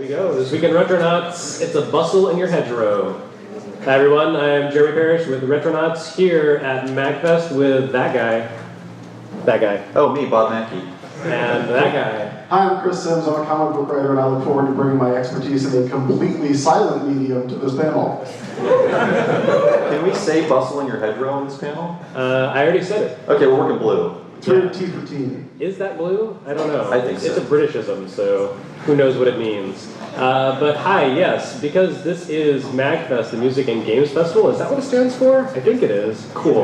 we go. This week in Retronauts, it's a bustle in your hedgerow. Hi everyone, I'm Jeremy Parish with Retronauts here at MAGFest with that guy. That guy. Oh, me, Bob Mackey. And that guy. Hi, I'm Chris Sims. I'm a comic book writer, and I look forward to bringing my expertise in a completely silent medium to this panel. Can we say bustle in your hedgerow in this panel? I already said it. Okay, we're working blue. It's rated T for teen. Is that blue? I don't know. I think so. It's a Britishism, so who knows what it means. But hi, yes, because this is MAGFest, the Music and Games Festival. Is that what it stands for? I think it is. Cool.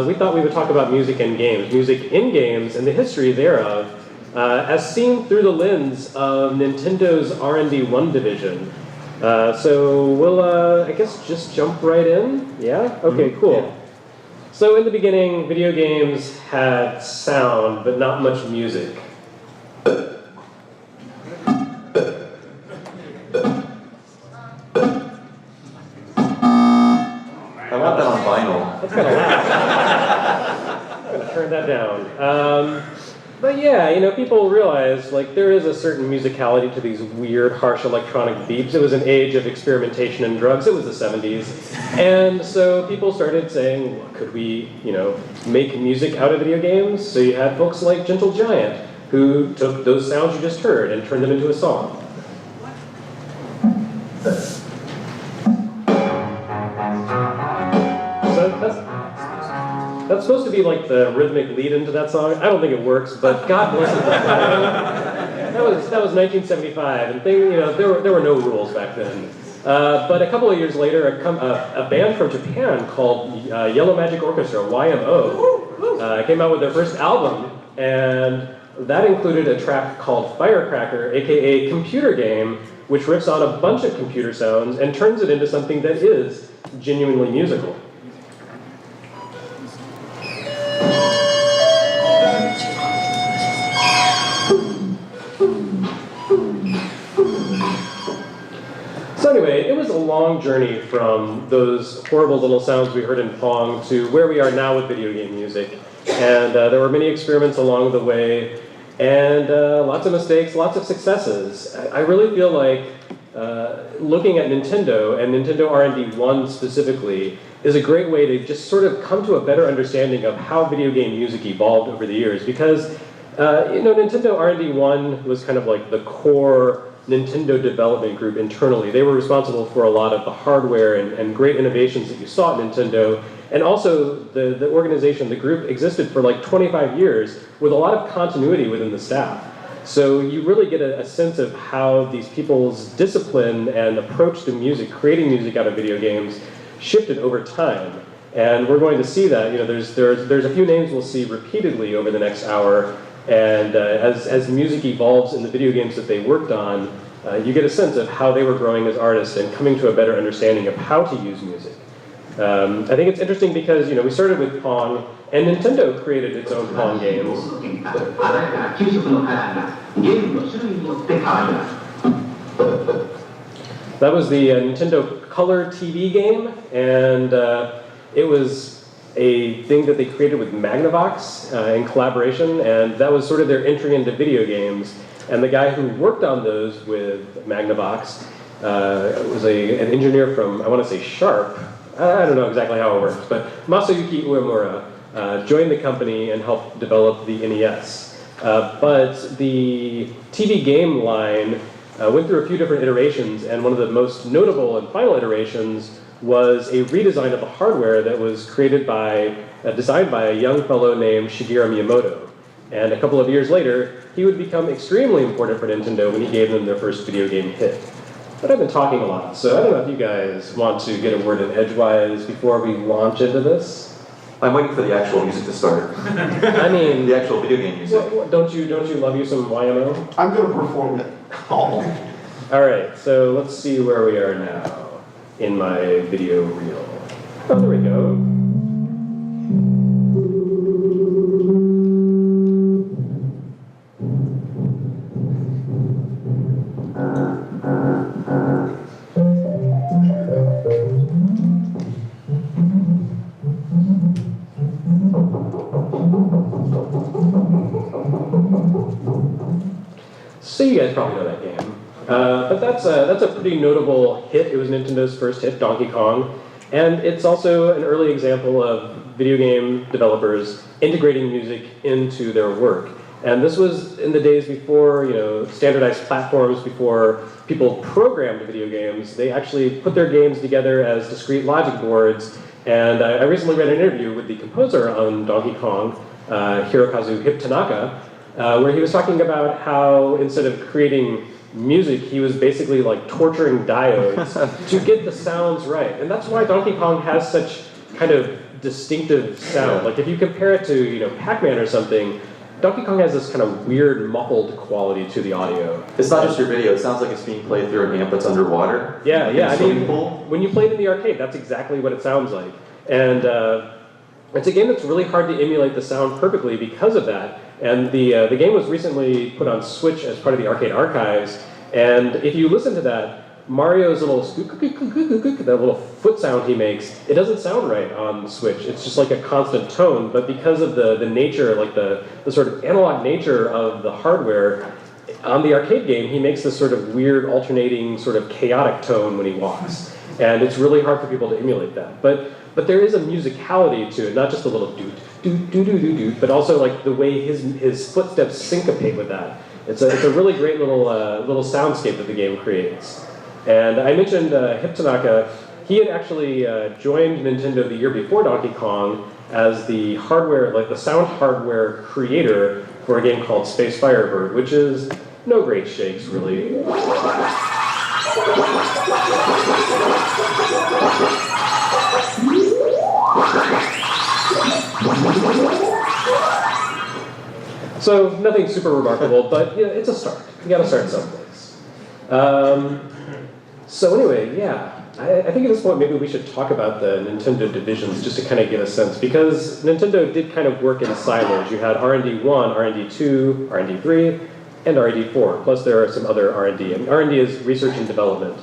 We thought we would talk about music and games, music in games, and the history thereof, as seen through the lens of Nintendo's R&D1 division. So we'll, I guess, just jump right in? Yeah? Okay, cool. Yeah. So in the beginning, video games had sound, but not much music. I want that on vinyl. That's kind of loud. I'm going to turn that down. But yeah, you know, people realize, like, there is a certain musicality to these weird, harsh electronic beeps. It was an age of experimentation and drugs. It was the 70s. And so people started saying, well, could we, you know, make music out of video games? So you had folks like Gentle Giant, who took those sounds you just heard and turned them into a song. That's supposed to be like the rhythmic lead into that song. I don't think it works, but God bless it. That was 1975, and you know, there were no rules back then. But a couple of years later, a band from Japan called Yellow Magic Orchestra, YMO, came out with their first album, and that included a track called Firecracker, aka Computer Game, which riffs on a bunch of computer sounds and turns it into something that is genuinely musical. So anyway, it was a long journey from those horrible little sounds we heard in Pong to where we are now with video game music. And there were many experiments along the way, and lots of mistakes, lots of successes. I really feel like looking at Nintendo, and Nintendo R&D1 specifically, is a great way to just sort of come to a better understanding of how video game music evolved over the years. Because, you know, Nintendo R&D1 was kind of like the core Nintendo development group internally. They were responsible for a lot of the hardware and great innovations that you saw at Nintendo. And also, the organization, the group, existed for like 25 years with a lot of continuity within the staff. So you really get a sense of how these people's discipline and approach to music, creating music out of video games, shifted over time. And we're going to see that. You know, there's a few names we'll see repeatedly over the next hour. And as music evolves in the video games that they worked on, you get a sense of how they were growing as artists and coming to a better understanding of how to use music. I think it's interesting because, you know, we started with Pong, and Nintendo created its own Pong games. That was the Nintendo Color TV game, and it was a thing that they created with Magnavox in collaboration, and that was sort of their entry into video games. And the guy who worked on those with Magnavox was an engineer from, I want to say, Sharp. I don't know exactly how it works, but Masayuki Uemura joined the company and helped develop the NES. But the TV game line went through a few different iterations, and one of the most notable and final iterations was a redesign of the hardware that was created by, designed by a young fellow named Shigeru Miyamoto. And a couple of years later, he would become extremely important for Nintendo when he gave them their first video game hit. But I've been talking a lot, so I don't know if you guys want to get a word in edgewise before we launch into this. I'm waiting for the actual music to start. I mean, the actual video game music. Don't you love you some YMO? I'm going to perform it all. All right, so let's see where we are now in my video reel. Oh, there we go. So you guys probably know that game. But that's a pretty notable hit. It was Nintendo's first hit, Donkey Kong. And it's also an early example of video game developers integrating music into their work. And this was in the days before, standardized platforms, before people programmed video games. They actually put their games together as discrete logic boards. And I recently read an interview with the composer on Donkey Kong, Hirokazu Hip Tanaka, where he was talking about how instead of creating music, he was basically like torturing diodes to get the sounds right. And that's why Donkey Kong has such kind of distinctive sound. Like if you compare it to, Pac-Man or something, Donkey Kong has this kind of weird muffled quality to the audio. It's not just your video, it sounds like it's being played through an amp that's underwater. Yeah. I mean, when you play it in the arcade, that's exactly what it sounds like. And it's a game that's really hard to emulate the sound perfectly because of that. And the game was recently put on Switch as part of the Arcade Archives. And if you listen to that, Mario's little that little foot sound he makes, it doesn't sound right on Switch. It's just like a constant tone. But because of the nature, like the sort of analog nature of the hardware, on the arcade game, he makes this sort of weird alternating sort of chaotic tone when he walks. And it's really hard for people to emulate that. But there is a musicality to it, not just a little doot, doot, doot, doot, doot, doot, but also like the way his footsteps syncopate with that. It's a really great little soundscape that the game creates. And I mentioned Hip Tanaka. He had actually joined Nintendo the year before Donkey Kong as the hardware, like the sound hardware creator for a game called Space Firebird, which is no great shakes, really. So nothing super remarkable, but it's a start. You got to start someplace. So anyway, yeah, I think at this point maybe we should talk about the Nintendo divisions just to kind of get a sense, because Nintendo did kind of work in silos. You had R&D1, R&D2, R&D3, and R&D4. Plus there are some other R&D. I mean, R&D is research and development.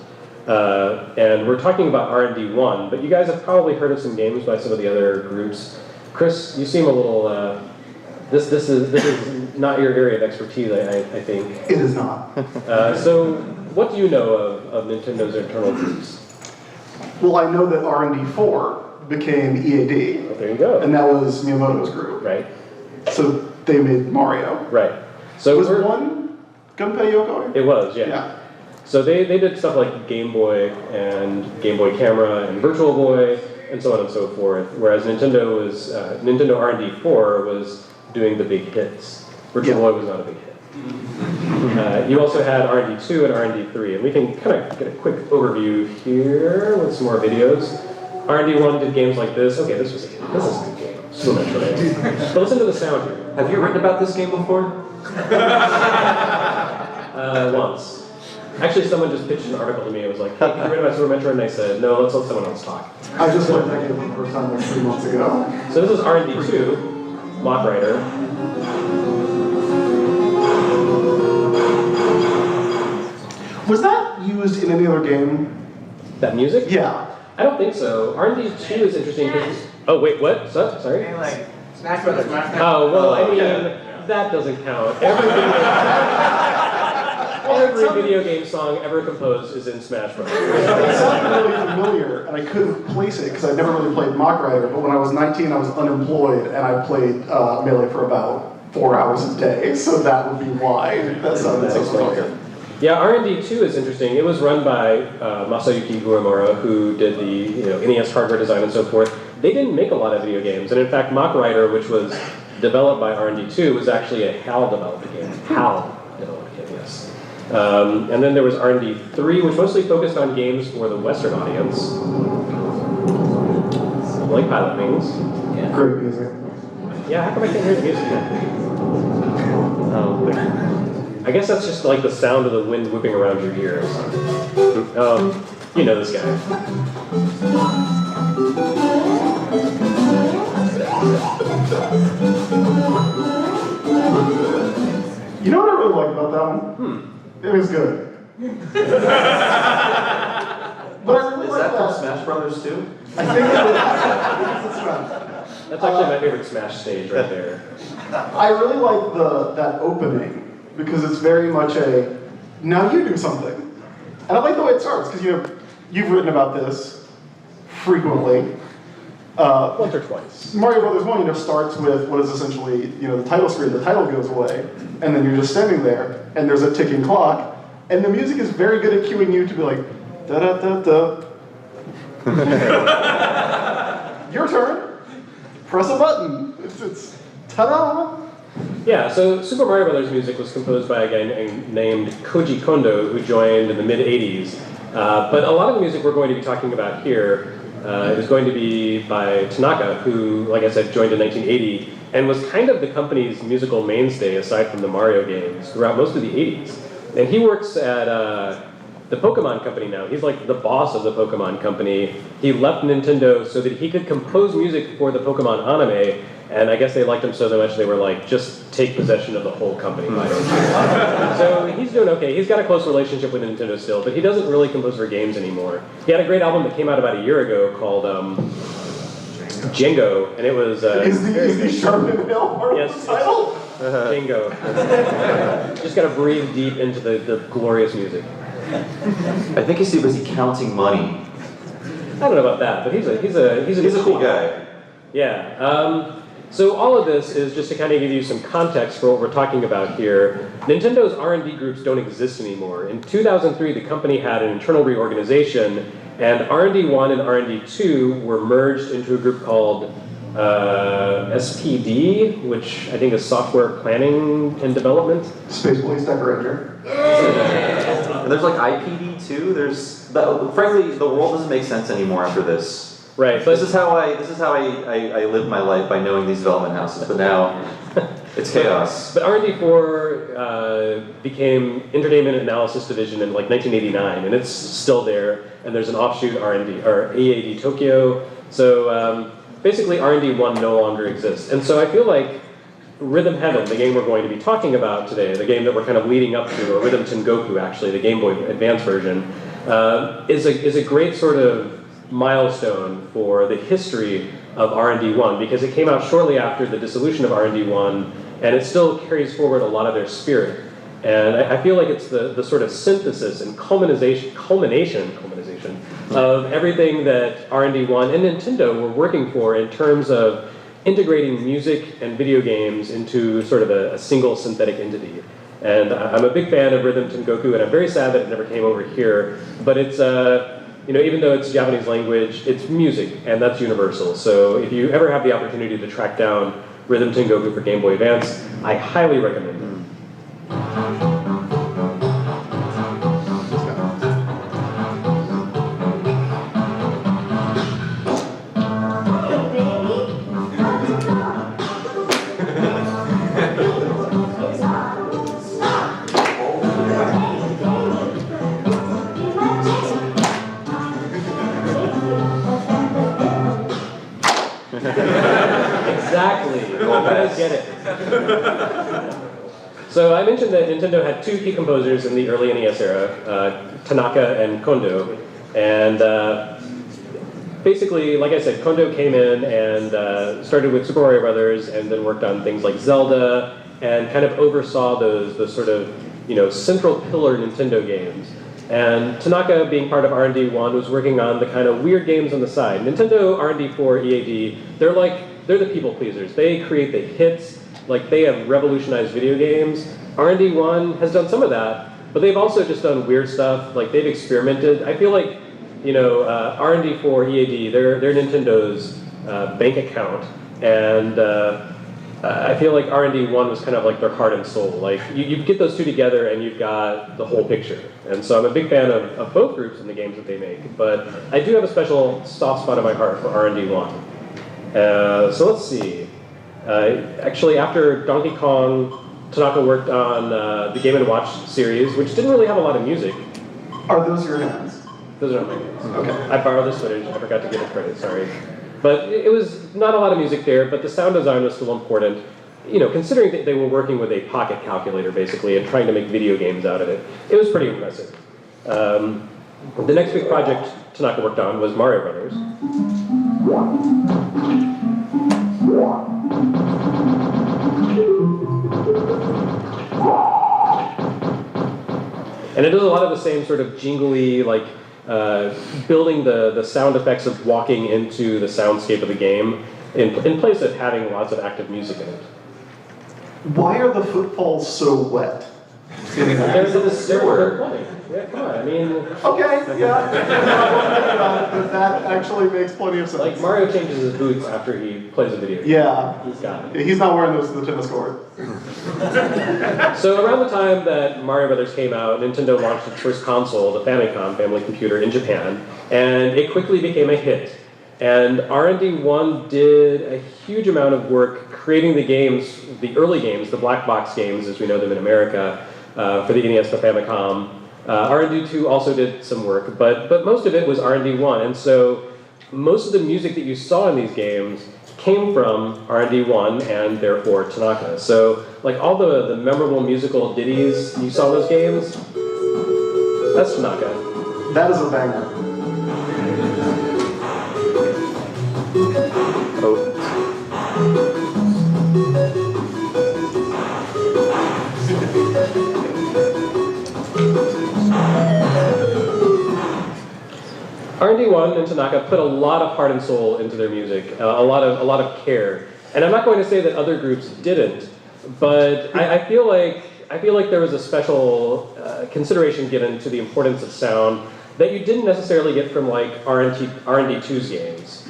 And we're talking about R&D1, but you guys have probably heard of some games by some of the other groups. Chris, you seem a little, this is not your area of expertise, I think. It is not. So what do you know of Nintendo's internal groups? Well, I know that R&D4 became EAD. Well, there you go. And that was Miyamoto's group. Right. So they made Mario. Right. So was one Gunpei Yokoi? It was, yeah. Yeah. So they did stuff like Game Boy and Game Boy Camera and Virtual Boy and so on and so forth, whereas Nintendo R&D4 was doing the big hits. Virtual Boy was not a big hit. You also had R&D2 and R&D3, and we can kind of get a quick overview here with some more videos. R&D1 did games like this. Okay, this is a good game. Super Metroid. But listen to the sound here. Have you written about this game before? Once. Actually, someone just pitched an article to me and was like, hey, can you write about Super Metroid? And I said, no, let's let someone else talk. I just learned that game for the first time like 3 months ago. So this is R&D2, Mock Rider. Was that used in any other game? That music? Yeah. I don't think so. R&D2 is interesting because... Oh, wait, what? Sorry? Okay, like Smash Brothers. Oh, well, I mean, that doesn't count. Every video game song ever composed is in Smash Bros. It sounded really familiar, and I couldn't place it because I never really played Mock Rider, but when I was 19, I was unemployed, and I played Melee for about 4 hours a day, so that would be why that sounded so familiar. Yeah, R&D2 is interesting. It was run by Masayuki Uemura, who did the NES hardware design and so forth. They didn't make a lot of video games, and in fact, Mock Rider, which was developed by R&D2, was actually a HAL developed game. HAL developed game, yes. And then there was R&D3, which mostly focused on games for the Western audience, like Pilot Wings. Yeah. Great music. Yeah, how come I can't hear the music yet? I guess that's just like the sound of the wind whipping around your ears. You know this guy. You know what I really like about that one? It was good. But I really Is like that from Smash Brothers too? I think it's Smash. That's actually my favorite Smash stage right there. I really like that opening because it's very much now you do something. And I like the way it starts, because you've written about this frequently. Once or twice. Mario Brothers 1, starts with what is essentially, the title screen. The title goes away, and then you're just standing there, and there's a ticking clock, and the music is very good at cueing you to be like, da-da-da-da. Your turn. Press a button. It's ta-da! Yeah, so Super Mario Brothers music was composed by a guy named Koji Kondo, who joined in the mid-'80s. But a lot of the music we're going to be talking about here is going to be by Tanaka, who, like I said, joined in 1980, and was kind of the company's musical mainstay, aside from the Mario games, throughout most of the 80s. And he works at the Pokemon Company now. He's like the boss of the Pokemon Company. He left Nintendo so that he could compose music for the Pokemon anime, and I guess they liked him so much they were like, just take possession of the whole company, why don't you? So he's doing okay. He's got a close relationship with Nintendo still, but he doesn't really compose for games anymore. He had a great album that came out about a year ago called Django, and it was... Is the Sharpen Hill part of the title? Django. Just gotta breathe deep into the glorious music. I think he's too busy counting money. I don't know about that, but he's a cool guy. Yeah. So all of this is just to kind of give you some context for what we're talking about here. Nintendo's R&D groups don't exist anymore. In 2003, the company had an internal reorganization, and R&D1 and R&D2 were merged into a group called SPD, which I think is Software Planning and Development. Space Police Decorator. And there's like IPD too. Frankly, the world doesn't make sense anymore after this. Right. This is how I live my life, by knowing these development houses. But now it's chaos. But R&D4 became Entertainment Analysis Division in like 1989, and it's still there. And there's an offshoot R&D or AAD Tokyo. So basically, R&D1 no longer exists. And so I feel like Rhythm Heaven, the game we're going to be talking about today, the game that we're kind of leading up to, or Rhythm Tengoku, actually, the Game Boy Advance version, is a great sort of milestone for the history of R&D1, because it came out shortly after the dissolution of R&D1, and it still carries forward a lot of their spirit. And I feel like it's the sort of synthesis and culmination of everything that R&D1 and Nintendo were working for in terms of integrating music and video games into sort of a single synthetic entity. And I'm a big fan of Rhythm Tengoku, and I'm very sad that it never came over here. But it's, even though it's Japanese language, it's music, and that's universal. So if you ever have the opportunity to track down Rhythm Tengoku for Game Boy Advance, I highly recommend it. Exactly. You guys get it. So I mentioned that Nintendo had two key composers in the early NES era, Tanaka and Kondo. And basically, like I said, Kondo came in and started with Super Mario Brothers, and then worked on things like Zelda, and kind of oversaw those sort of central pillar Nintendo games. And Tanaka, being part of R&D1, was working on the kind of weird games on the side. Nintendo, R&D4, EAD, they're the people pleasers. They create the hits, like they have revolutionized video games. R&D1 has done some of that, but they've also just done weird stuff, like they've experimented. I feel like, R&D4, EAD, they're Nintendo's bank account, and I feel like R&D1 was kind of like their heart and soul. Like, you get those two together and you've got the whole picture. And so I'm a big fan of both groups and the games that they make. But I do have a special soft spot in my heart for R&D1. So let's see. Actually, after Donkey Kong, Tanaka worked on the Game & Watch series, which didn't really have a lot of music. Are those your hands? Those are not my hands. Okay. I borrowed this footage. I forgot to give it credit, sorry. But it was not a lot of music there, but the sound design was still important. Considering that they were working with a pocket calculator, basically, and trying to make video games out of it, it was pretty impressive. The next big project Tanaka worked on was Mario Brothers. And And it does a lot of the same sort of jingly, like, building the sound effects of walking into the soundscape of the game in place of having lots of active music in it. Why are the footfalls so wet? They're plenty. Yeah, come on, I mean... Okay, yeah. But that actually makes plenty of sense. Like, Mario changes his boots after he plays a video game. Yeah. He's got it. He's not wearing those to the tennis court. So around the time that Mario Brothers came out, Nintendo launched its first console, the Famicom family computer, in Japan, and it quickly became a hit. And R&D1 did a huge amount of work creating the games, the early games, the black box games as we know them in America, for the NES, the Famicom. R&D2 also did some work, but most of it was R&D1, and so most of the music that you saw in these games came from R&D1 and therefore Tanaka. So like all the memorable musical ditties you saw in those games, that's Tanaka. That is a banger. R&D1 and Tanaka put a lot of heart and soul into their music, a lot of care. And I'm not going to say that other groups didn't, but I feel like there was a special consideration given to the importance of sound that you didn't necessarily get from like R&D2's games.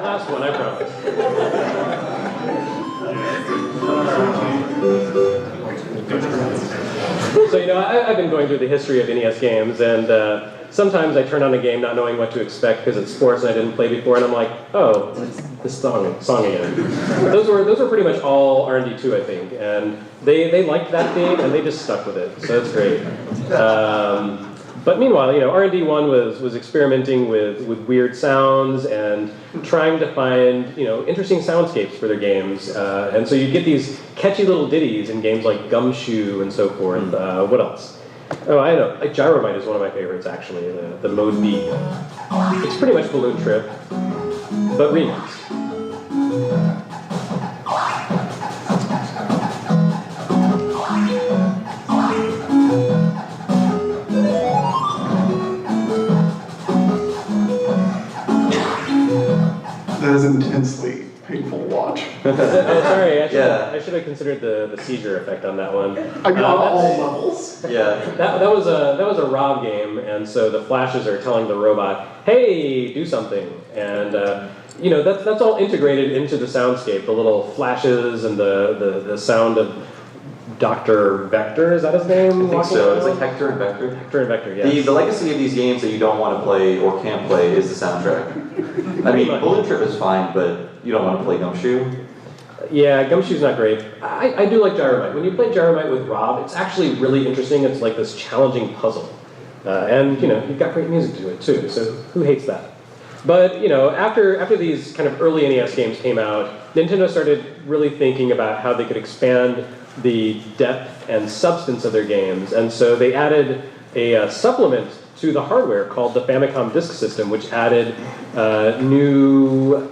Last one, I promise. So, you know, I've been going through the history of NES games, and sometimes I turn on a game not knowing what to expect because it's sports and I didn't play before, and I'm like, oh, it's this song again. But those were pretty much all R&D2, I think, and they liked that theme and they just stuck with it, so it's great. But meanwhile, you know, R&D1 was experimenting with weird sounds and trying to find, you know, interesting soundscapes for their games. And so you get these catchy little ditties in games like Gumshoe and so forth. What else? Oh, I know. Like Gyromite is one of my favorites, actually, the Mode B. It's pretty much Balloon Trip, but remixed. That is intensely painful to watch. Oh, sorry, I should have considered the seizure effect on that one. I mean, on all levels. Yeah. That was a Rob game, and so the flashes are telling the robot, "Hey, do something," and you know that's all integrated into the soundscape. The little flashes and the sound of Dr. Vector, is that his name? I think so. It's like Hector and Vector. Hector and Vector, yes. The legacy of these games that you don't want to play or can't play is the soundtrack. I mean, Balloon Trip is fine, but you don't want to play Gumshoe. Yeah, Gumshoe's not great. I do like Gyromite. When you play Gyromite with Rob, it's actually really interesting. It's like this challenging puzzle. And, you know, you've got great music to it, too, so who hates that? But, you know, after these kind of early NES games came out, Nintendo started really thinking about how they could expand the depth and substance of their games, and so they added a supplement to the hardware called the Famicom Disk System, which added new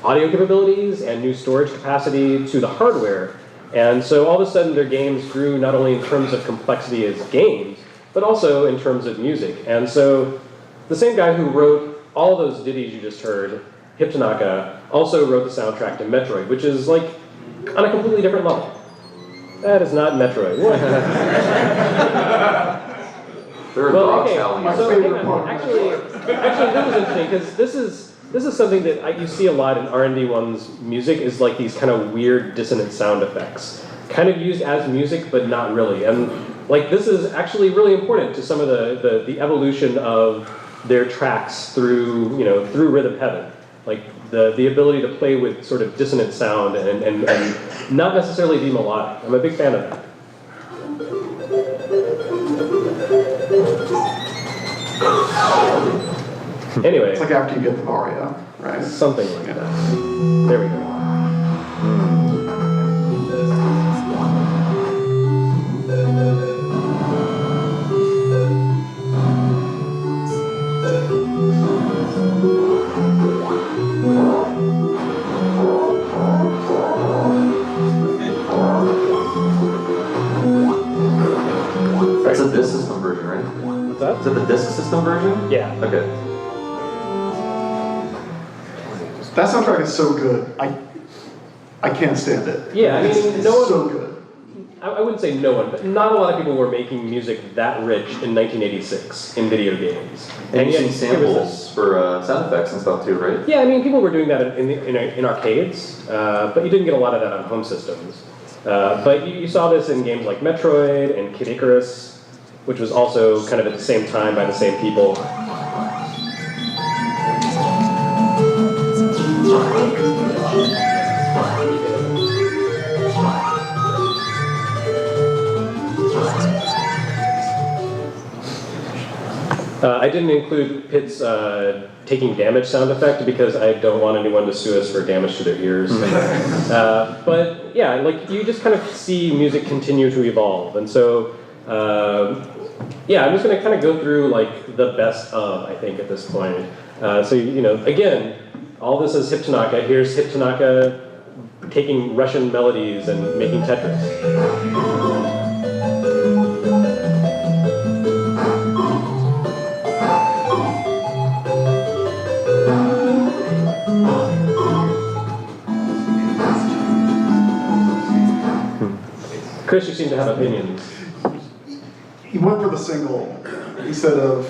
audio capabilities and new storage capacity to the hardware. And so all of a sudden their games grew not only in terms of complexity as games, but also in terms of music. And so the same guy who wrote all those ditties you just heard, Hip Tanaka, also wrote the soundtrack to Metroid, which is like on a completely different level. That is not Metroid. There are dogs howling. So actually, that was interesting because this is something that you see a lot in R&D1's music is like these kind of weird dissonant sound effects, kind of used as music but not really. And like this is actually really important to some of the evolution of their tracks through Rhythm Heaven. Like the ability to play with sort of dissonant sound and not necessarily be melodic. I'm a big fan of that. Anyway. It's like after you get the Wario, right? Something like that. There we go. That's a disc system version, right? What's that? Is it the disc system version? Yeah. Okay. That soundtrack is so good. I can't stand it. Yeah, I mean, it's no one- so good. I wouldn't say no one, but not a lot of people were making music that rich in 1986 in video games. And yet, using it was samples for sound effects and stuff too, right? Yeah, I mean, people were doing that in arcades, but you didn't get a lot of that on home systems. But you saw this in games like Metroid and Kid Icarus, which was also kind of at the same time by the same people. I didn't include Pitt's taking damage sound effect because I don't want anyone to sue us for damage to their ears. But yeah, like you just kind of see music continue to evolve. And so, yeah, I'm just going to kind of go through like the best of, I think, at this point. So, you know, again, all this is Hip Tanaka. Here's Hip Tanaka taking Russian melodies and making Tetris. Chris, you seem to have opinions. He went for the single instead of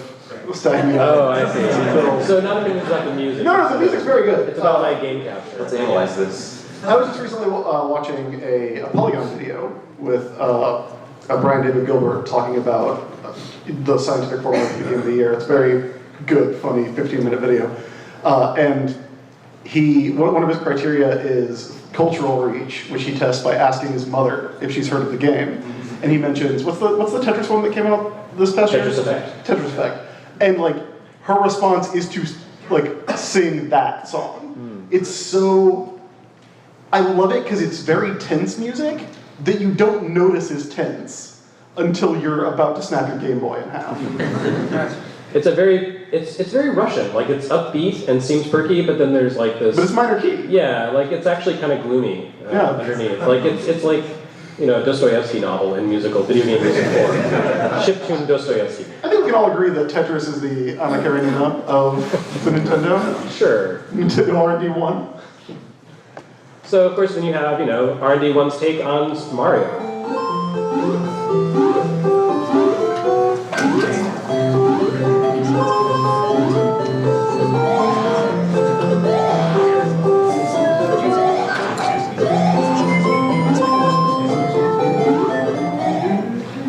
stacking it Oh, up. I see. So not opinions about the music. No, the music's very good. It's about my game capture. Let's analyze this. I was just recently watching a Polygon video with Brian David Gilbert talking about the scientific formula for the game of the year. It's very good, funny, 15-minute video. And one of his criteria is cultural reach, which he tests by asking his mother if she's heard of the game. And he mentions, what's the Tetris one that came out this past year? Tetris Effect. Tetris Effect. And like, her response is to like sing that song. It's so, I love it because it's very tense music that you don't notice is tense until you're about to snap your Game Boy in half. It's very Russian. Like it's upbeat and seems perky, but then there's like this. But it's minor key. Yeah, like it's actually kind of gloomy underneath. Like it's like, you know, a Dostoevsky novel in video game music form. Chiptune Dostoevsky. I think we can all agree that Tetris is the Anna Karenina of the Nintendo. Sure. Nintendo R&D1. So of course then you have, you know, R&D1's take on Mario.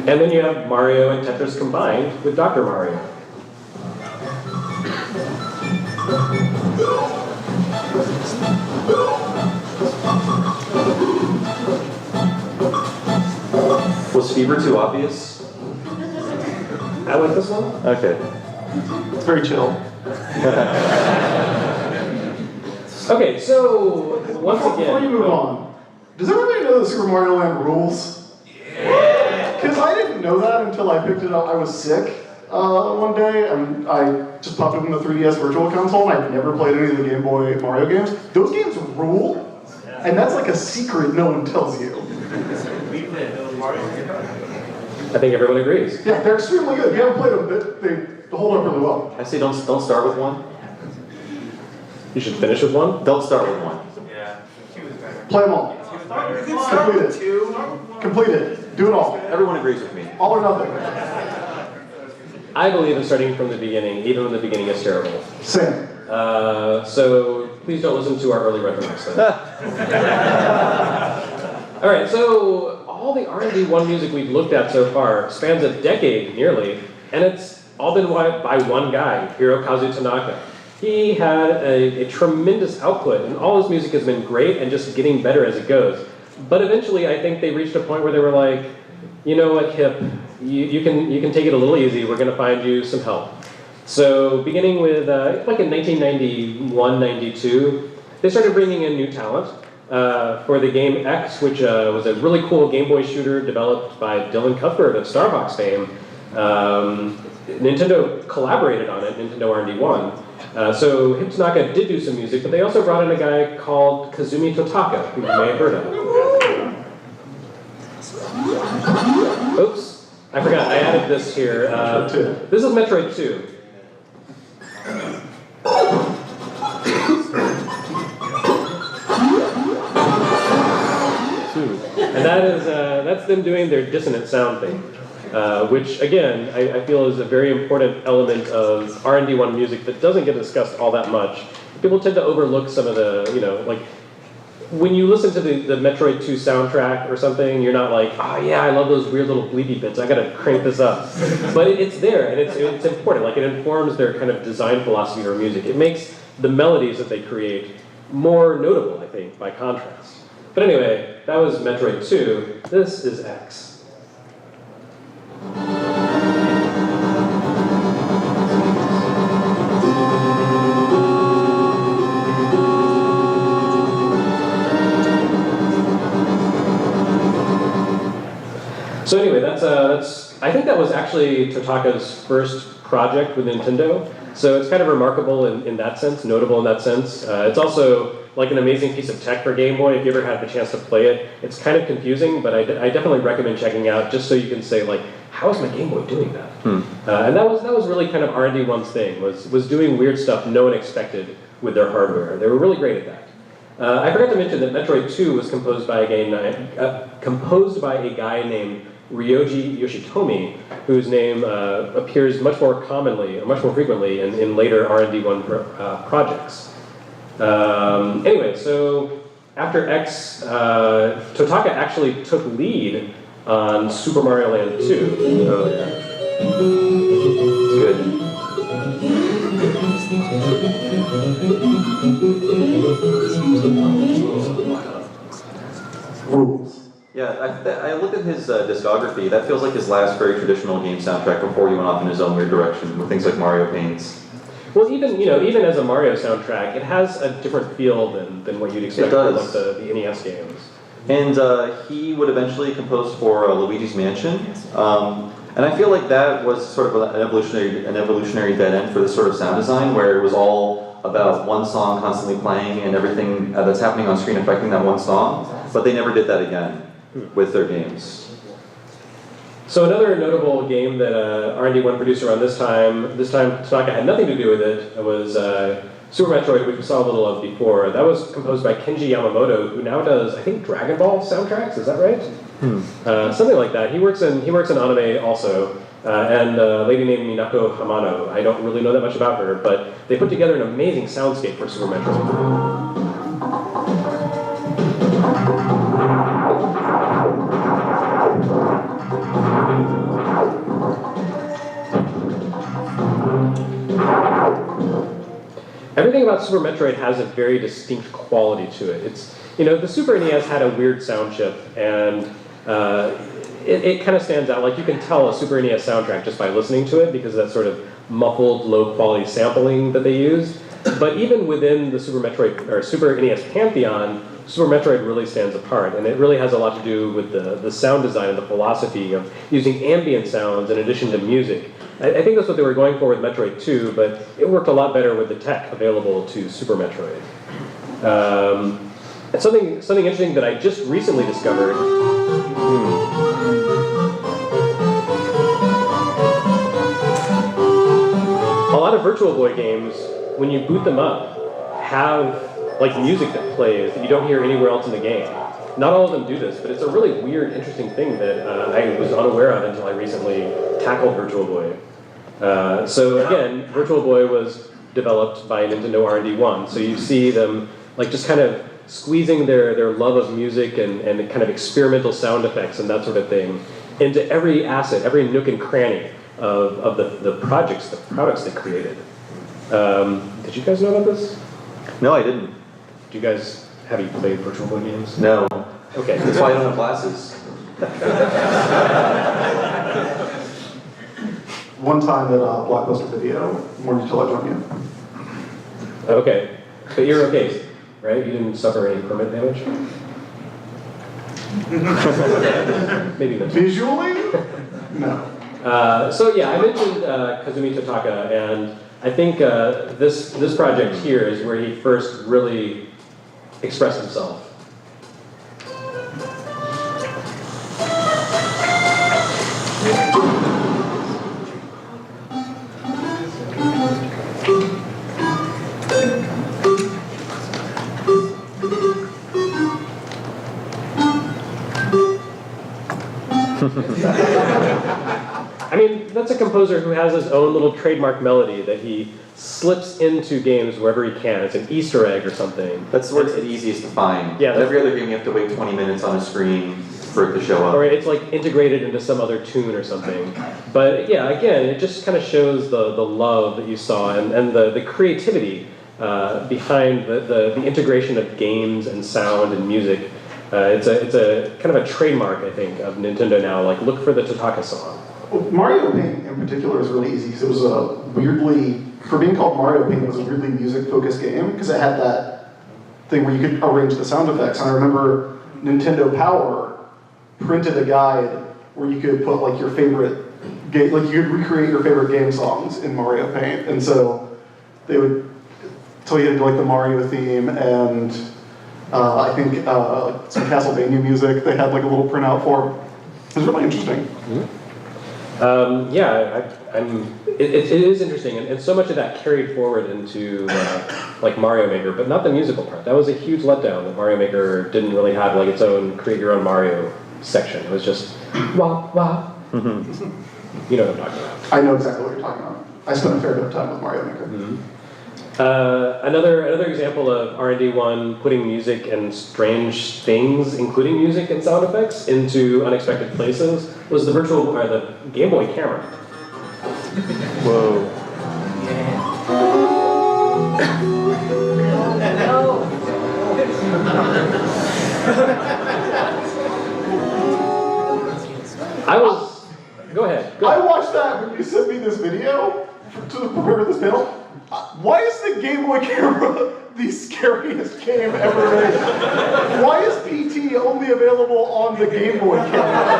And then you have Mario and Tetris combined with Dr. Mario. Was Fever too obvious? I like this one. Okay. It's very chill. Okay, so once again. Before you move on, does everybody know that Super Mario Land rules? Because I didn't know that until I picked it up. I was sick one day, and I just popped open the 3DS Virtual Console, and I'd never played any of the Game Boy Mario games. Those games rule, and that's like a secret no one tells you. I think everyone agrees. Yeah, they're extremely good. If you haven't played them, they hold up really well. I say don't start with one. You should finish with one. Don't start with one. Play them all. Complete it. Complete it. Do it all. Everyone agrees with me. All or nothing. I believe in starting from the beginning, even when the beginning is terrible. Same. So please don't listen to our early Retronauts then. All right, so all the R&D1 music we've looked at so far spans a decade nearly, and it's all been by one guy, Hirokazu Tanaka. He had a tremendous output, and all his music has been great and just getting better as it goes. But eventually, I think they reached a point where they were like, you know what, Hip, you can take it a little easy. We're going to find you some help. So beginning with, like in 1991, 92, they started bringing in new talent for the game X, which was a really cool Game Boy shooter developed by Dylan Cuthbert of Starbucks fame. Nintendo collaborated on it, Nintendo R&D1. So Hip Tanaka did do some music, but they also brought in a guy called Kazumi Totaka, who you may have heard of. Oops, I forgot, I added this here. This is Metroid 2. And that's them doing their dissonant sound thing, which again, I feel is a very important element of R&D1 music that doesn't get discussed all that much. People tend to overlook some of the, like, when you listen to the Metroid 2 soundtrack or something, you're not like, oh yeah, I love those weird little bleepy bits, I gotta crank this up. But it's there, and it's important, like it informs their kind of design philosophy or music. It makes the melodies that they create more notable, I think, by contrast. But anyway, that was Metroid 2. This is X. So anyway, that's I think that was actually Totaka's first project with Nintendo. So it's kind of remarkable in that sense, notable in that sense. It's also like an amazing piece of tech for Game Boy. If you ever had the chance to play it, it's kind of confusing, but I definitely recommend checking out just so you can say like, how is my Game Boy doing that? And that was really kind of R&D1's thing, was doing weird stuff no one expected with their hardware. They were really great at that. I forgot to mention that Metroid 2 was composed by a guy named Ryoji Yoshitomi, whose name appears much more frequently in later R&D1 projects. Anyway, so after X, Totaka actually took lead on Super Mario Land 2. Oh yeah. It's good. Yeah, I looked at his discography. That feels like his last very traditional game soundtrack before he went off in his own weird direction with things like Mario Paints. Well, even as a Mario soundtrack, it has a different feel than what you'd expect from like the NES games. And he would eventually compose for Luigi's Mansion. And I feel like that was sort of an evolutionary dead end for this sort of sound design, where it was all about one song constantly playing and everything that's happening on screen affecting that one song. But they never did that again with their games. So another notable game that R&D1 produced around this time Tanaka had nothing to do with it, was Super Metroid, which we saw a little of before. That was composed by Kenji Yamamoto, who now does, I think, Dragon Ball soundtracks, is that right? Something like that. He works in anime also, and a lady named Minako Hamano. I don't really know that much about her, but they put together an amazing soundscape for Super Metroid. Everything about Super Metroid has a very distinct quality to it. It's, the Super NES had a weird sound chip, and it kind of stands out. Like, you can tell a Super NES soundtrack just by listening to it because of that sort of muffled, low-quality sampling that they used. But even within the Super NES pantheon, Super Metroid really stands apart, and it really has a lot to do with the sound design and the philosophy of using ambient sounds in addition to music. I think that's what they were going for with Metroid 2, but it worked a lot better with the tech available to Super Metroid. And something interesting that I just recently discovered. A lot of Virtual Boy games, when you boot them up, have like music that plays that you don't hear anywhere else in the game. Not all of them do this, but it's a really weird, interesting thing that I was unaware of until I recently tackled Virtual Boy. So again, Virtual Boy was developed by Nintendo R&D1, so you see them like just kind of squeezing their love of music and kind of experimental sound effects and that sort of thing into every asset, every nook and cranny of the products they created. Did you guys know about this? No, I didn't. Have you played Virtual Boy games? No. Okay. That's why I don't have glasses. one time at Blockbuster Video. More detail I'll join you. Okay, but you're okay, right? You didn't suffer any permanent damage? Maybe not. Visually? No. So yeah, I mentioned Kazumi Totaka, and I think this project here is where he first really expressed himself. I mean, that's a composer who has his own little trademark melody that he slips into games wherever he can. It's an Easter egg or something. That's where it's the easiest to find. Yeah, every other game you have to wait 20 minutes on a screen for it to show up. Or it's like integrated into some other tune or something. But yeah, again, it just kind of shows the love that you saw and the creativity behind the integration of games and sound and music. It's a kind of a trademark, I think, of Nintendo now. Like, look for the Totaka song. Well, Mario Paint in particular is really easy because it was a weirdly, for being called Mario Paint, it was a weirdly music-focused game because it had that thing where you could arrange the sound effects. And I remember Nintendo Power printed a guide where you could put like your favorite game, like you could recreate your favorite game songs in Mario Paint. And so they would tell you to do like the Mario theme and I think some Castlevania music they had like a little printout for. It was really interesting. Mm-hmm. It is interesting, and so much of that carried forward into like Mario Maker, but not the musical part. That was a huge letdown that Mario Maker didn't really have like its own create your own Mario section. It was just wah wah. You know what I'm talking about. I know exactly what you're talking about. I spent a fair bit of time with Mario Maker. Mm-hmm. Another example of R&D1 putting music and strange things, including music and sound effects, into unexpected places was the the Game Boy camera. Whoa. Go ahead. I watched that when you sent me this video to prepare for this panel. Why is the Game Boy camera the scariest game ever made? Why is PT only available on the Game Boy camera?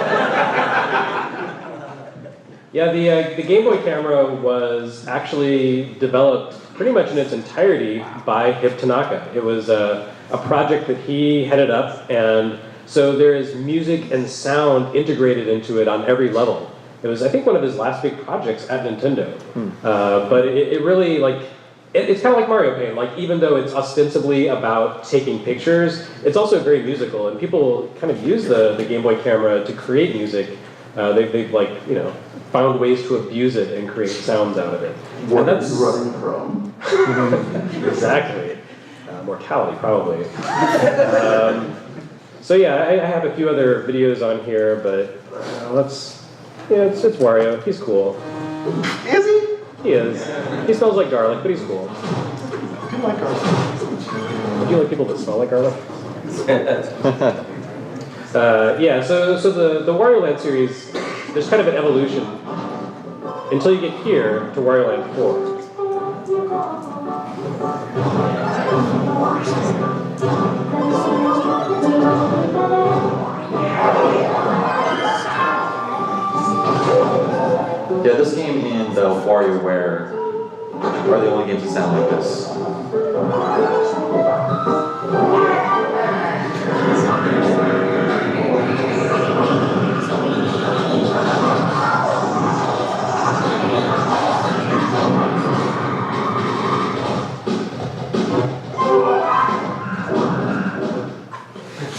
Yeah, the Game Boy camera was actually developed pretty much in its entirety by Hip Tanaka. It was a project that he headed up, and so there is music and sound integrated into it on every level. It was, I think, one of his last big projects at Nintendo. But it really, like, it's kind of like Mario Paint. Like, even though it's ostensibly about taking pictures, it's also very musical, and people kind of use the Game Boy camera to create music. They've like, you know, found ways to abuse it and create sounds out of it. What are you running from? Exactly. Mortality, probably. So yeah, I have a few other videos on here, but it's Wario. He's cool. Is he? He is. He smells like garlic, but he's cool. I do like garlic. Do you like people that smell like garlic? Yeah, so the Wario Land series, there's kind of an evolution until you get here to Wario Land 4. Yeah, this game and WarioWare are the only games that sound like this.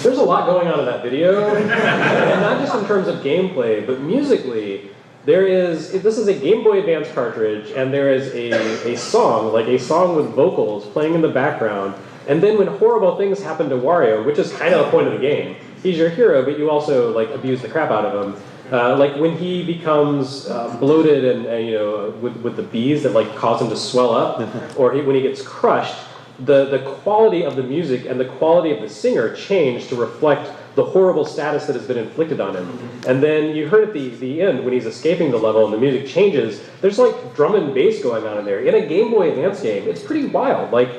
There's a lot going on in that video, and not just in terms of gameplay, but musically. This is a Game Boy Advance cartridge, and there is a song, like a song with vocals playing in the background, and then when horrible things happen to Wario, which is kind of the point of the game, he's your hero, but you also like abuse the crap out of him. Like when he becomes bloated and you know with the bees that like cause him to swell up, or when he gets crushed, the quality of the music and the quality of the singer change to reflect the horrible status that has been inflicted on him. And then you heard at the end, when he's escaping the level and the music changes, there's like drum and bass going on in there. In a Game Boy Advance game, it's pretty wild. Like,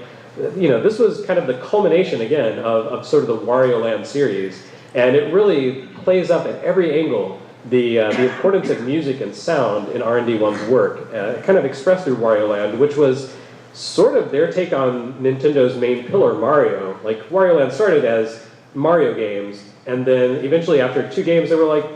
you know, this was kind of the culmination, again, of sort of the Wario Land series. And it really plays up at every angle the importance of music and sound in R&D1's work, kind of expressed through Wario Land, which was sort of their take on Nintendo's main pillar, Mario. Like, Wario Land started as Mario games, and then eventually after 2 games they were like,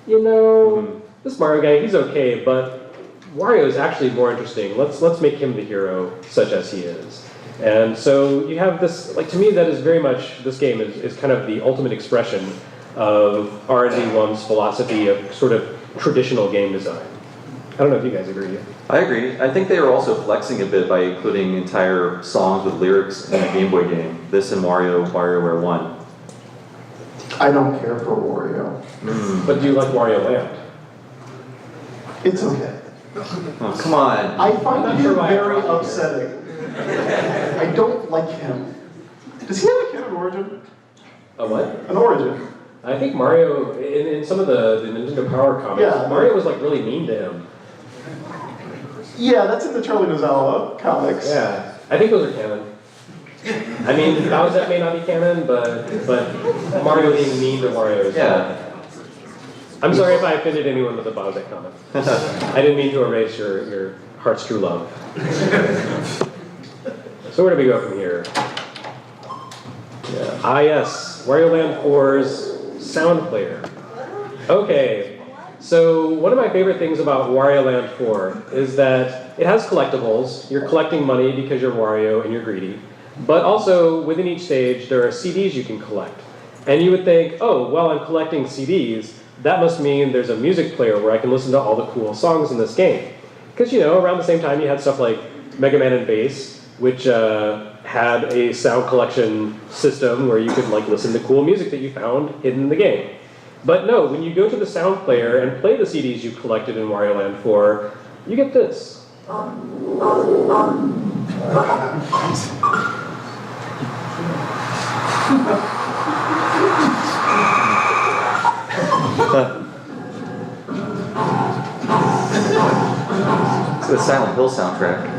you know, this Mario guy, he's okay, but Wario is actually more interesting. Let's make him the hero, such as he is. And so you have this, like, to me that is very much, this game is kind of the ultimate expression of R&D1's philosophy of sort of traditional game design. I don't know if you guys agree. I agree. I think they were also flexing a bit by including entire songs with lyrics in a Game Boy game. This and WarioWare 1. I don't care for Wario. But do you like Wario Land? It's okay. Oh, come on. I find not him sure why I very brought him upsetting. I don't like him. Does he have a canon origin? A what? An origin. I think Mario, in some of the Nintendo Power comics, Yeah. Mario was like really mean to him. Yeah, that's in the Charlie Nozawa comics. Yeah, I think those are canon. I mean, Bowsette may not be canon, but Mario being mean to Wario is canon. I'm sorry if I offended anyone with the Bowsette comment. I didn't mean to erase your heart's true love. So where do we go from here? Yes, Wario Land 4's sound player. Okay, so one of my favorite things about Wario Land 4 is that it has collectibles. You're collecting money because you're Wario and you're greedy. But also, within each stage, there are CDs you can collect. And you would think, oh, well, I'm collecting CDs. That must mean there's a music player where I can listen to all the cool songs in this game. Because, you know, around the same time, you had stuff like Mega Man and Bass, which had a sound collection system where you could like listen to cool music that you found hidden in the game. But no, when you go to the sound player and play the CDs you collected in Wario Land 4, you get this. It's the Silent Hill soundtrack.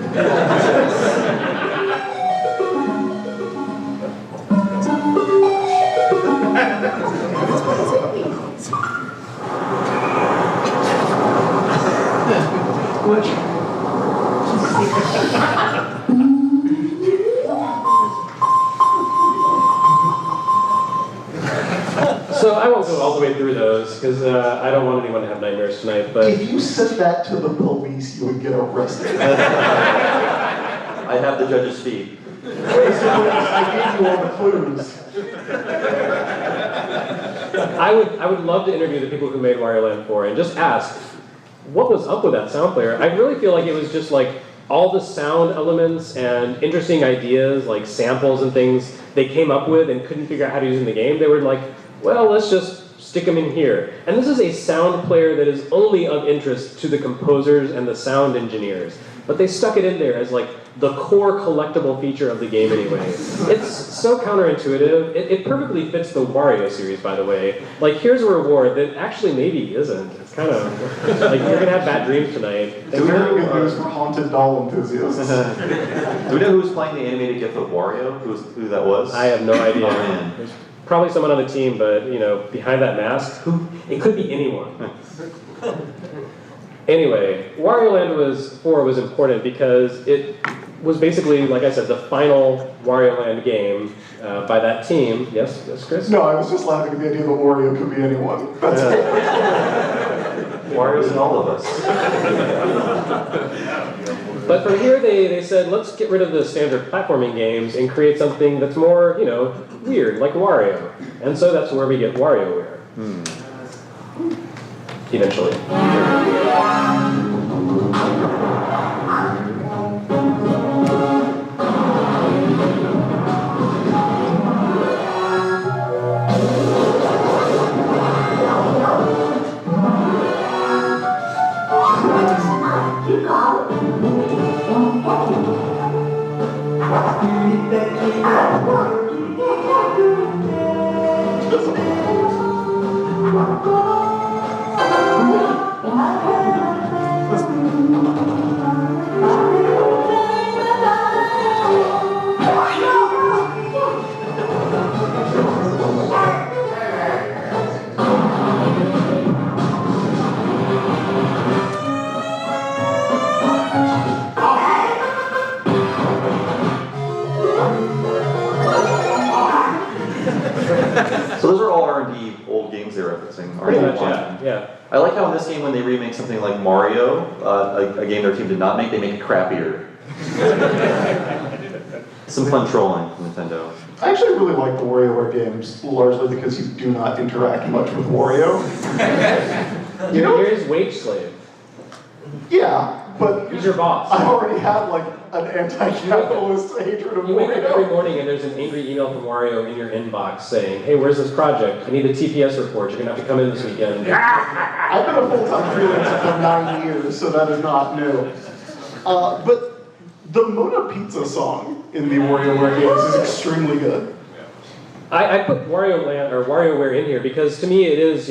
So I won't go all the way through those, because I don't want anyone to have nightmares tonight, but... If you said that to the police, you would get arrested. I have the judge's feet. I gave you all the clues. I would love to interview the people who made Wario Land 4 and just ask, what was up with that sound player? I really feel like it was just like all the sound elements and interesting ideas, like samples and things they came up with and couldn't figure out how to use in the game. They were like, well, let's just stick them in here. And this is a sound player that is only of interest to the composers and the sound engineers. But they stuck it in there as like the core collectible feature of the game anyway. It's so counterintuitive. It perfectly fits the Wario series, by the way. Like, here's a reward that actually maybe isn't. It's kind of like you're gonna have bad dreams tonight. Do we have good news for haunted doll enthusiasts? Do we know who's playing the animated GIF of Wario? Who that was? I have no idea. Oh, man. There's probably someone on the team, but you know, behind that mask, it could be anyone. Anyway, Wario Land 4 was important because it was basically, like I said, the final Wario Land game by that team. Yes, Chris? No, I was just laughing at the idea that Wario could be anyone. That's Wario's in all of us. But from here, they said, let's get rid of the standard platforming games and create something that's more, you know, weird, like Wario. And so that's where we get WarioWare. Eventually. So those are all R&D old games they were referencing. Pretty much, R&D1. yeah. I like how in this game when they remake something like Mario, a game their team did not make, they make it crappier. Some fun trolling from Nintendo. I actually really like the WarioWare games, largely because you do not interact much with Wario. You know? You're his wage slave. Yeah, but He's your boss. I already had like an anti-capitalist hatred of You wake up every Wario. morning and there's an angry email from Wario in your inbox saying, hey, where's this project? I need a TPS report. You're going to have to come in this weekend. I've been a full-time freelancer for 9 years, so that is not new. But the Mona Pizza song in the WarioWare games is extremely good. I put WarioWare in here because to me it is,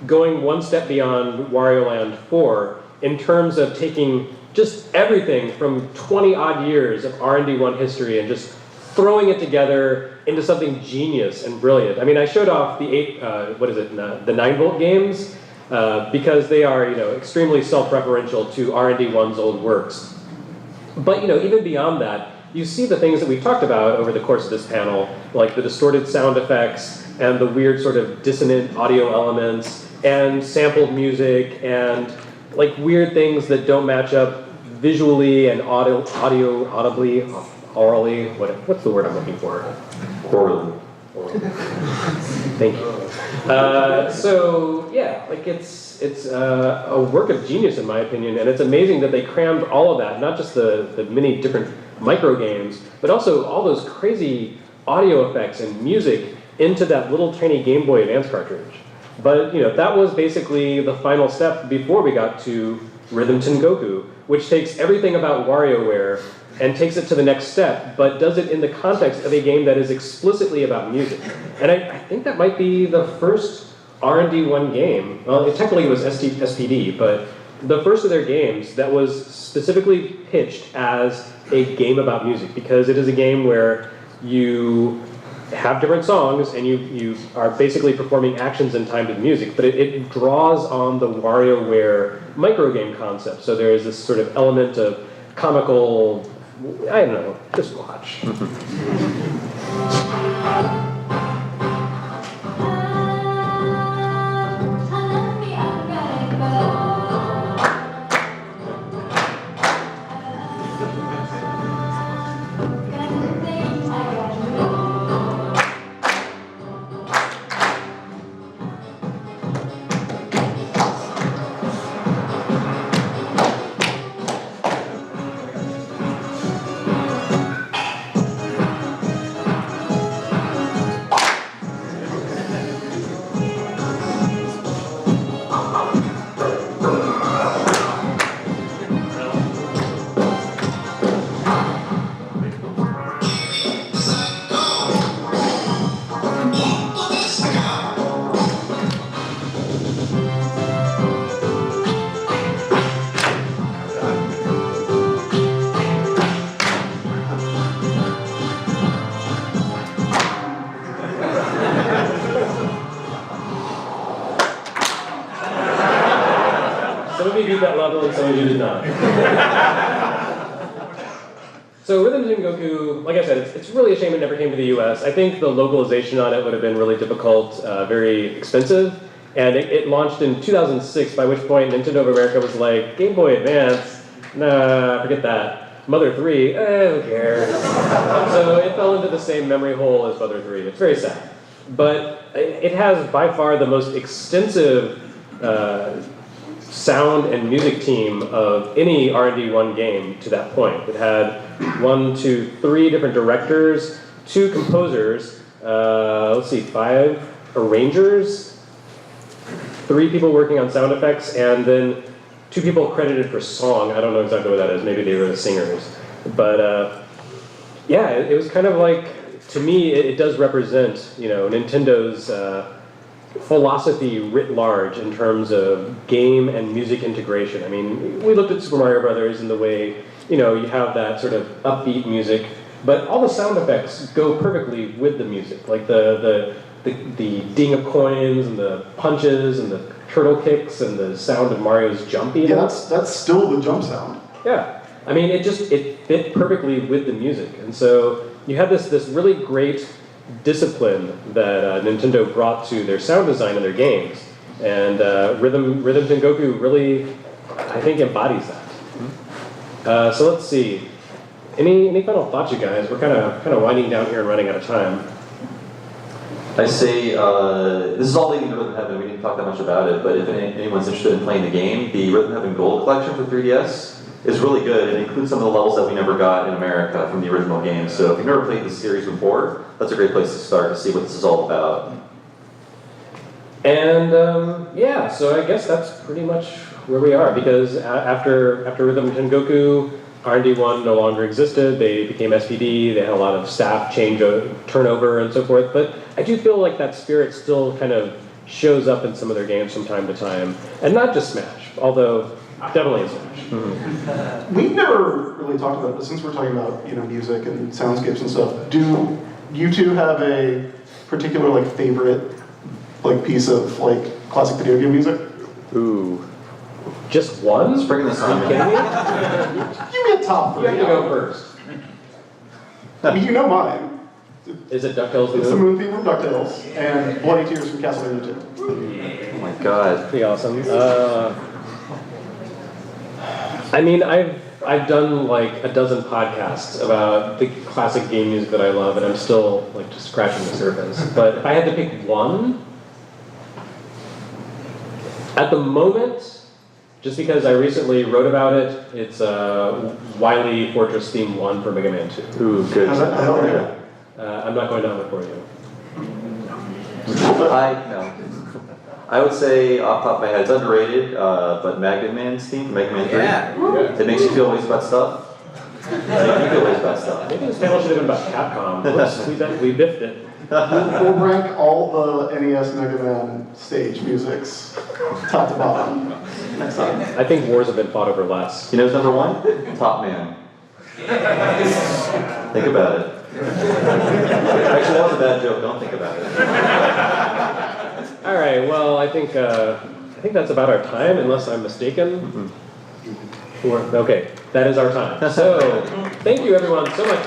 going one step beyond Wario Land 4 in terms of taking just everything from 20 odd years of R&D1 history and just throwing it together into something genius and brilliant. I mean, I showed off the the 9-volt games because they are, extremely self-referential to R&D1's old works. But, even beyond that, you see the things that we've talked about over the course of this panel, like the distorted sound effects and the weird sort of dissonant audio elements and sampled music and like weird things that don't match up visually and audibly, orally, what's the word I'm looking for? Orally. Thank you. So yeah, like it's a work of genius in my opinion, and it's amazing that they crammed all of that, not just the many different micro games, but also all those crazy audio effects and music into that little tiny Game Boy Advance cartridge. But that was basically the final step before we got to Rhythm Tengoku, which takes everything about WarioWare and takes it to the next step, but does it in the context of a game that is explicitly about music. And I think that might be the first R&D1 game, well, it technically was SPD, but the first of their games that was specifically pitched as a game about music, because it is a game where you have different songs and you are basically performing actions in time to the music, but it draws on the WarioWare microgame concept. So there is this sort of element of comical, I don't know, just watch. Some of you beat that level and some of you did not. So Rhythm Tengoku, like I said, it's really a shame it never came to the US. I think the localization on it would have been really difficult, very expensive, and it launched in 2006, by which point Nintendo of America was like, Game Boy Advance? Nah, forget that. Mother 3, who cares? So it fell into the same memory hole as Mother 3. It's very sad. But it has by far the most extensive sound and music team of any R&D1 game to that point. It had 3 different directors, 2 composers, 5 arrangers, 3 people working on sound effects, and then 2 people credited for song. I don't know exactly what that is. Maybe they were the singers. But yeah, it was kind of like to me, it does represent, Nintendo's philosophy writ large in terms of game and music integration. I mean, we looked at Super Mario Brothers in the way, you have that sort of upbeat music, but all the sound effects go perfectly with the music, like the ding of coins and the punches and the turtle kicks and the sound of Mario's jump even. Yeah, that's still the jump sound. Yeah, I mean, it fit perfectly with the music, and so you have this really great discipline that Nintendo brought to their sound design in their games, and Rhythm Tengoku really, I think, embodies that. So let's see. Any final thoughts, you guys? We're kind of winding down here and running out of time. I say, this is all leading to Rhythm Heaven. We didn't talk that much about it, but if anyone's interested in playing the game, the Rhythm Heaven Gold Collection for 3DS is really good. It includes some of the levels that we never got in America from the original game. So if you've never played this series before, that's a great place to start to see what this is all about. And yeah, so I guess that's pretty much where we are, because after Rhythm Tengoku, R&D1 no longer existed. They became SPD. They had a lot of staff turnover and so forth. But I do feel like that spirit still kind of shows up in some of their games from time to time, and not just Smash, although definitely in Smash. Mm-hmm. We've never really talked about it, but since we're talking about music and soundscapes and stuff, do you two have a particular favorite piece of classic video game music? Ooh. Just one? Let's bring this on. Are you kidding me? Give me a top You three. have to go first. I mean, you know mine. Is it DuckTales? It's the Moon theme from DuckTales and Bloody Tears from Castlevania 2. Oh my god. Pretty awesome. I mean, I've done like a dozen podcasts about the classic game music that I love, and I'm still just scratching the surface. But if I had to pick one, at the moment, just because I recently wrote about it, it's Wily Fortress Theme 1 for Mega Man 2. Ooh, good. How's that? I'm not going to hum it for you. I would say, off the top of my head, it's underrated, but Magnet Man's theme from Mega Man 3. Yeah. It makes you feel ways about stuff. You feel ways about stuff. Maybe this panel should have been about Capcom. Whoops, we biffed it. We'll rank all the NES Mega Man stage musics, top to bottom, next time. I think wars have been fought over less. You know who's number one? Top Man. Think about it. Actually, that was a bad joke. Don't think about it. All right. Well, I think that's about our time, unless I'm mistaken. Mm-hmm. Okay, that is our time. So, thank you everyone so much.